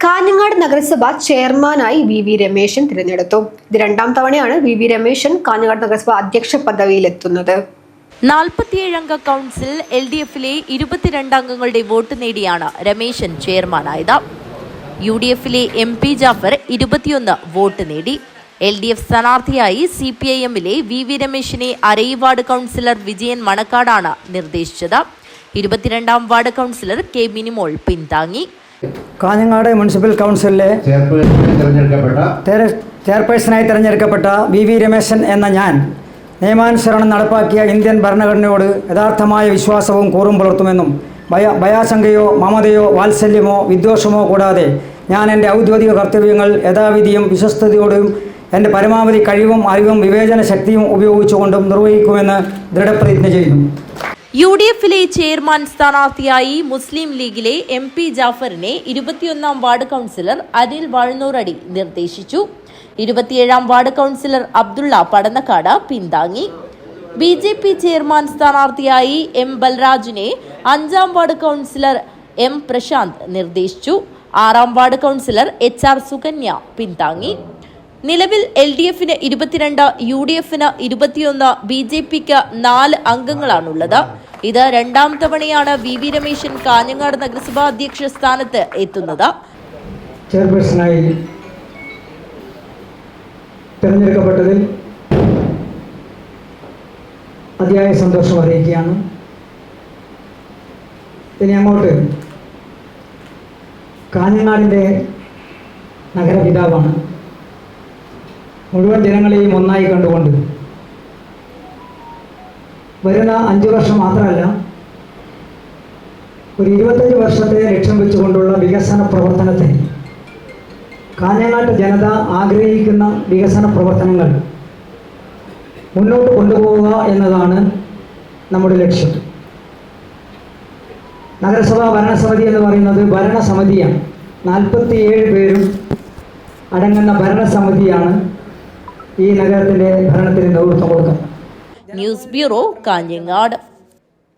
കാഞ്ഞങ്ങാട് നഗരസഭ ചെയർമാനായി വി രമേശൻ തിരഞ്ഞെടുത്തു. ഇത് രണ്ടാം തവണയാണ് വി രമേശൻ കാഞ്ഞങ്ങാട് നഗരസഭ അധ്യക്ഷ പദവിയിലെത്തുന്നത്. 47 അംഗ കൗൺസിൽ LDF-ലെ 22 അംഗങ്ങളുടെ വോട്ട് നേടിയാണ് രമേശൻ ചെയർമാനായത്. UDF-ലെ MP ജാഫർ 21 വോട്ട് നേടി. LDF സ്ഥാനാർത്ഥിയായി CPIM-ലെ വി രമേശിനെ അരയി വാർഡ് കൗൺസിലർ വിജയൻ മണക്കാടാണ് നിർദ്ദേശിച്ചത്. 22ാം വാർഡ് കൗൺസിലർ K മിനിമോൾ പിന്താങ്ങി. കാഞ്ഞങ്ങാട് മുനിസിപ്പൽ കൗൺസിലിലെ ചെയർപേഴ്സണായി തിരഞ്ഞെടുക്കപ്പെട്ട വി രമേശൻ എന്ന ഞാൻ നിയമാനുസരണം നടപ്പാക്കിയ ഇന്ത്യൻ ഭരണഘടനയോട് യഥാർത്ഥമായ വിശ്വാസവും കൂറും പുലർത്തുമെന്നും ഭയാശങ്കയോ മമതയോ വാത്സല്യമോ വിദ്വേഷമോ കൂടാതെ ഞാൻ എൻ്റെ ഔദ്യോഗിക കർത്തവ്യങ്ങൾ യഥാവിധിയും വിശ്വസ്തയോടും എൻ്റെ പരമാവധി കഴിവും അറിവും വിവേചന ശക്തിയും ഉപയോഗിച്ചുകൊണ്ടും നിർവഹിക്കുമെന്ന് ദൃഢപ്രതിജ്ഞ ചെയ്യുന്നു. UDF-ലെ ചെയർമാൻ സ്ഥാനാർത്ഥിയായി മുസ്ലിം ലീഗിലെ MP ജാഫറിനെ 21ാം വാർഡ് കൗൺസിലർ അനിൽ വാഴ്ന്നൂറടി നിർദ്ദേശിച്ചു. 27ാം വാർഡ് കൗൺസിലർ അബ്ദുള്ള പടന്നക്കാട് പിന്താങ്ങി. BJP ചെയർമാൻ സ്ഥാനാർത്ഥിയായി M ബൽരാജിനെ 5ാം വാർഡ് കൗൺസിലർ M പ്രശാന്ത് നിർദ്ദേശിച്ചു. 6ാം വാർഡ് കൗൺസിലർ HR സുകന്യ പിന്താങ്ങി. നിലവിൽ LDF-ന് 22, UDF-ന് 21, BJP-ക്ക് 4 അംഗങ്ങളാണുള്ളത്. ഇത് രണ്ടാം തവണയാണ് വി രമേശൻ കാഞ്ഞങ്ങാട് നഗരസഭാ അധ്യക്ഷ സ്ഥാനത്ത് എത്തുന്നത്. ചെയർപേഴ്സണായി തിരഞ്ഞെടുക്കപ്പെട്ടതിൽ അതിയായ സന്തോഷം അറിയിക്കുകയാണ്. ഇനി അങ്ങോട്ട് കാഞ്ഞങ്ങാടിൻ്റെ നഗരപിതാവാണ്. മുഴുവൻ ജനങ്ങളെയും ഒന്നായി കണ്ടുകൊണ്ട് വരുന്ന 5 വർഷം മാത്രമല്ല, ഒരു 25 വർഷത്തെ ലക്ഷ്യം വെച്ചുകൊണ്ടുള്ള വികസന പ്രവർത്തനത്തെ കാഞ്ഞങ്ങാട്ട് ജനത ആഗ്രഹിക്കുന്ന വികസന പ്രവർത്തനങ്ങൾ മുന്നോട്ട് കൊണ്ടുപോവുക എന്നതാണ് നമ്മുടെ ലക്ഷ്യം. നഗരസഭാ ഭരണസമിതി എന്ന് പറയുന്നത് ഭരണസമിതിയാണ്. 47 പേരും അടങ്ങുന്ന ഭരണസമിതിയാണ് ഈ നഗരത്തിൻ്റെ ഭരണത്തിന് നേതൃത്വം കൊടുക്കുന്നത്. News bureau, Kanhangad.